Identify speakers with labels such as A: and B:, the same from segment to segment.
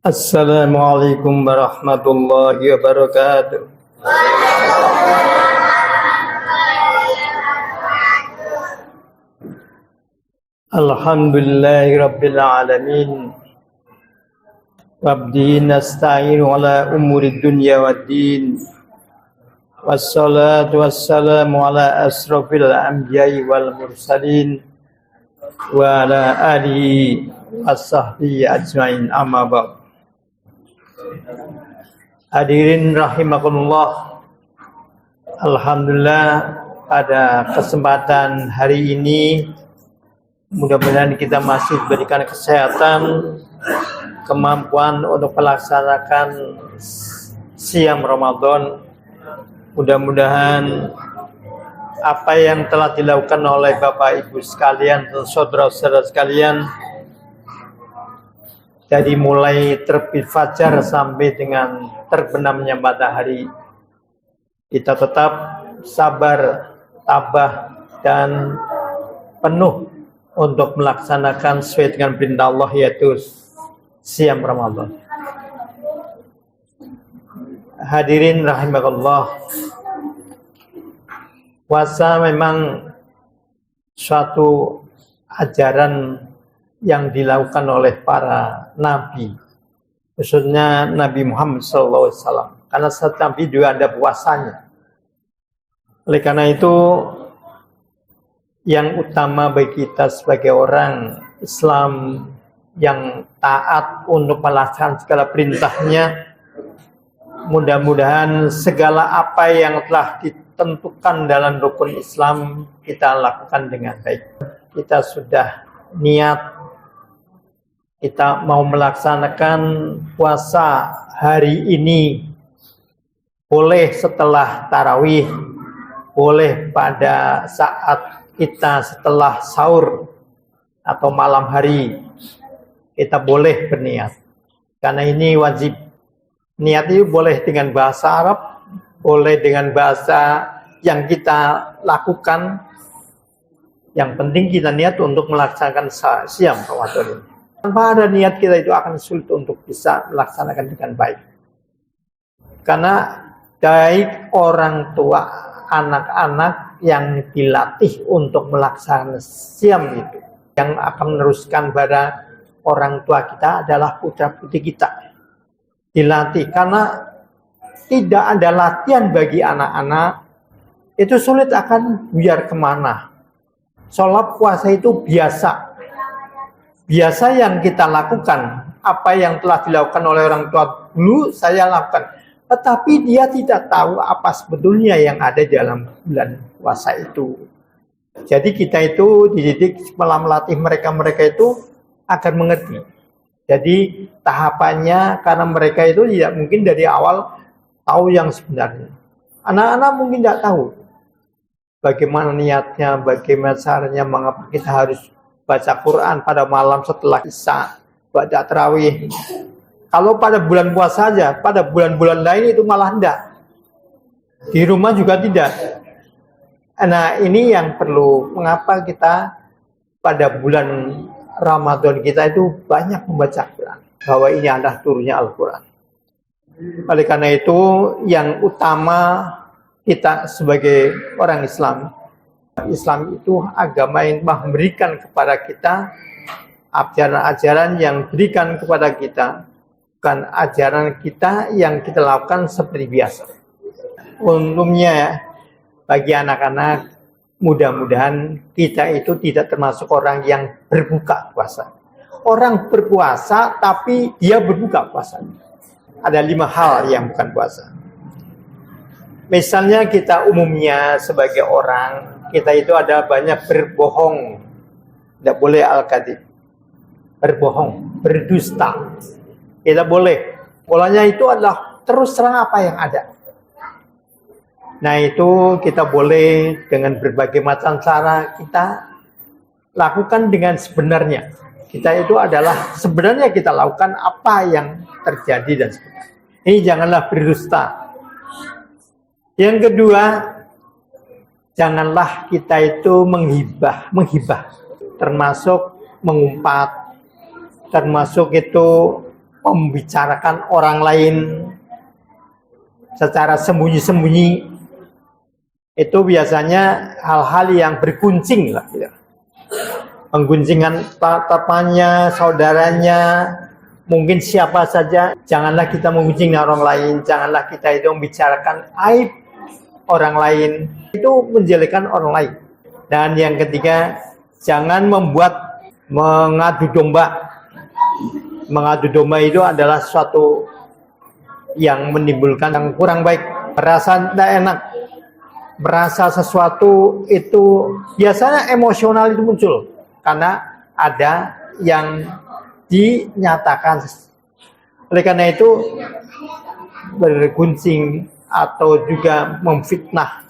A: Assalamualaikum warahmatullahi wabarakatuh. Alhamdulillahi rabbil alamin. Wabdihi nasta'inu ala umuri dunya waddin. Wassalatu wassalamu ala asrafil anbiya'i wal mursalin wa ala alihi wasahbihi ajmain, amma ba'd. Hadirin rahimakumullah, alhamdulillah pada kesempatan hari ini mudah-mudahan kita masih diberikan kesehatan, kemampuan untuk melaksanakan siam Ramadan. Mudah-mudahan apa yang telah dilakukan oleh Bapak Ibu sekalian dan saudara-saudara sekalian, dari mulai terbit fajar sampai dengan terbenamnya matahari, kita tetap sabar, tabah, dan penuh untuk melaksanakan sesuai dengan perintah Allah, yaitu siam Ramadan. Hadirin rahimakallah, puasa memang suatu ajaran yang dilakukan oleh para nabi, khususnya Nabi Muhammad SAW, karena setiap nabi juga ada puasanya. Oleh karena itu, yang utama bagi kita sebagai orang Islam yang taat untuk melaksanakan segala perintahnya, mudah-mudahan segala apa yang telah ditentukan dalam rukun Islam kita lakukan dengan baik. Kita sudah niat, kita mau melaksanakan puasa hari ini, boleh setelah tarawih, boleh pada saat kita setelah sahur atau malam hari, kita boleh berniat. Karena ini wajib. Niat itu boleh dengan bahasa Arab, boleh dengan bahasa yang kita lakukan. Yang penting kita niat untuk melaksanakan siam Ramadan ini. Tanpa ada niat, kita itu akan sulit untuk bisa melaksanakan dengan baik. Karena baik orang tua, anak-anak yang dilatih untuk melaksanakan siam itu, yang akan meneruskan pada orang tua kita adalah putra-putri kita. Dilatih, karena tidak ada latihan bagi anak-anak, itu sulit akan biar kemana. Sholat puasa itu biasa. Biasa yang kita lakukan, apa yang telah dilakukan oleh orang tua dulu, saya lakukan. Tetapi dia tidak tahu apa sebetulnya yang ada dalam bulan puasa itu. Jadi kita itu dididik melatih mereka itu agar mengerti. Jadi tahapannya, karena mereka itu tidak mungkin dari awal tahu yang sebenarnya. Anak-anak mungkin tidak tahu bagaimana niatnya, bagaimana caranya, mengapa kita harus baca Quran pada malam setelah Isya, baca tarawih. Kalau pada bulan puasa saja, pada bulan-bulan lain itu malah tidak. Di rumah juga tidak. Nah, ini yang perlu, mengapa kita pada bulan Ramadan kita itu banyak membaca Quran, bahwa ini adalah turunnya Al-Quran. Oleh karena itu, yang utama kita sebagai orang Islam, Islam itu agama yang memberikan kepada kita ajaran-ajaran yang berikan kepada kita, bukan ajaran kita yang kita lakukan seperti biasa. Untungnya bagi anak-anak, mudah-mudahan kita itu tidak termasuk orang yang berbuka puasa. Orang berpuasa tapi dia berbuka puasa. Ada 5 hal yang bukan puasa. Misalnya kita umumnya sebagai orang, kita itu ada banyak berbohong. Tidak boleh al-kadhib. Berbohong, berdusta. Kita boleh. Polanya itu adalah terus terang apa yang ada. Nah, itu kita boleh dengan berbagai macam cara kita lakukan dengan sebenarnya. Kita itu adalah sebenarnya kita lakukan apa yang terjadi dan sebagainya. Ini janganlah berdusta. Yang kedua, janganlah kita itu menghibah, termasuk mengumpat, termasuk itu membicarakan orang lain secara sembunyi-sembunyi, itu biasanya hal-hal yang berguncing lah, gitu. Pengguncingan temannya, saudaranya, mungkin siapa saja. Janganlah kita menggunjing orang lain, janganlah kita itu membicarakan aib orang lain, itu menjelekkan orang lain. Dan yang ketiga, jangan membuat mengadu domba. Mengadu domba itu adalah suatu yang menimbulkan yang kurang baik, merasa tidak enak, merasa sesuatu itu biasanya emosional itu muncul karena ada yang dinyatakan. Oleh karena itu berguncing atau juga memfitnah,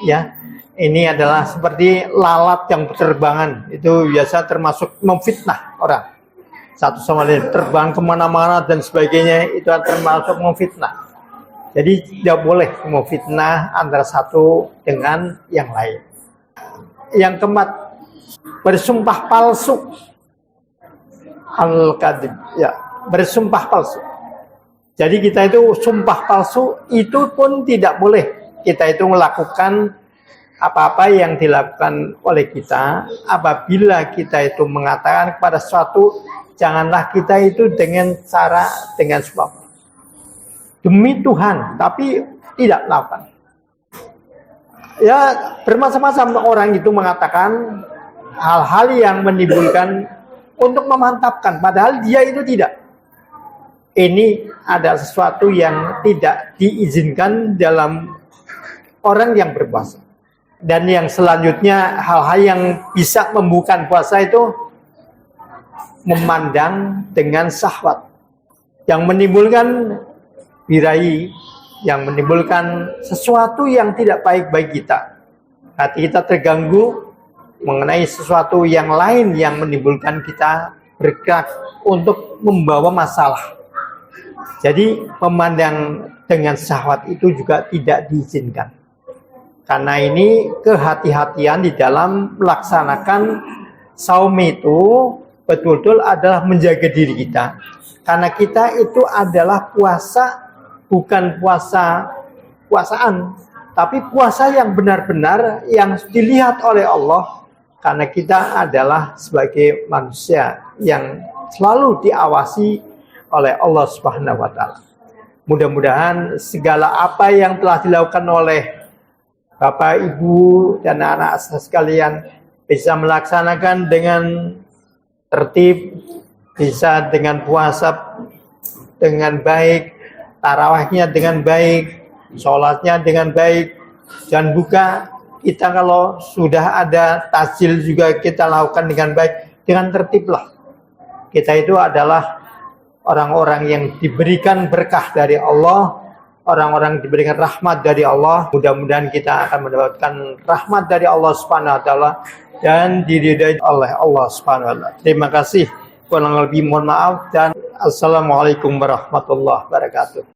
A: ya, ini adalah seperti lalat yang berterbangan, itu biasa termasuk memfitnah orang. Satu sama lain terbang kemana-mana dan sebagainya, itu termasuk memfitnah. Jadi tidak boleh memfitnah antara satu dengan yang lain. Yang keempat, bersumpah palsu. Al-kadhib, ya, bersumpah palsu. Jadi kita itu sumpah palsu itu pun tidak boleh. Kita itu melakukan apa-apa yang dilakukan oleh kita. Apabila kita itu mengatakan kepada suatu, janganlah kita itu dengan sumpah demi Tuhan, tapi tidak lakukan. Ya, bermacam-macam orang itu mengatakan hal-hal yang menimbulkan untuk memantapkan, padahal dia itu tidak. Ini ada sesuatu yang tidak diizinkan dalam orang yang berpuasa. Dan yang selanjutnya, hal-hal yang bisa membuka puasa itu memandang dengan syahwat, yang menimbulkan birahi, yang menimbulkan sesuatu yang tidak baik bagi kita. Hati kita terganggu mengenai sesuatu yang lain yang menimbulkan kita bergerak untuk membawa masalah. Jadi memandang dengan syahwat itu juga tidak diizinkan. Karena ini kehati-hatian di dalam melaksanakan saum itu betul-betul adalah menjaga diri kita. Karena kita itu adalah puasa, bukan puasaan, tapi puasa yang benar-benar yang dilihat oleh Allah. Karena kita adalah sebagai manusia yang selalu diawasi oleh Allah Subhanahu wa Ta'ala. Mudah-mudahan segala apa yang telah dilakukan oleh Bapak, Ibu, dan anak sekalian bisa melaksanakan dengan tertib, bisa dengan puasa dengan baik, tarawihnya dengan baik, sholatnya dengan baik, dan buka kita kalau sudah ada takjil juga kita lakukan dengan baik, dengan tertiblah. Kita itu adalah orang-orang yang diberikan berkah dari Allah, orang-orang diberikan rahmat dari Allah. Mudah-mudahan kita akan mendapatkan rahmat dari Allah Subhanahu wa Ta'ala dan diridhai oleh Allah Subhanahu wa Ta'ala. Terima kasih. Kurang lebih mohon maaf dan assalamualaikum warahmatullahi wabarakatuh.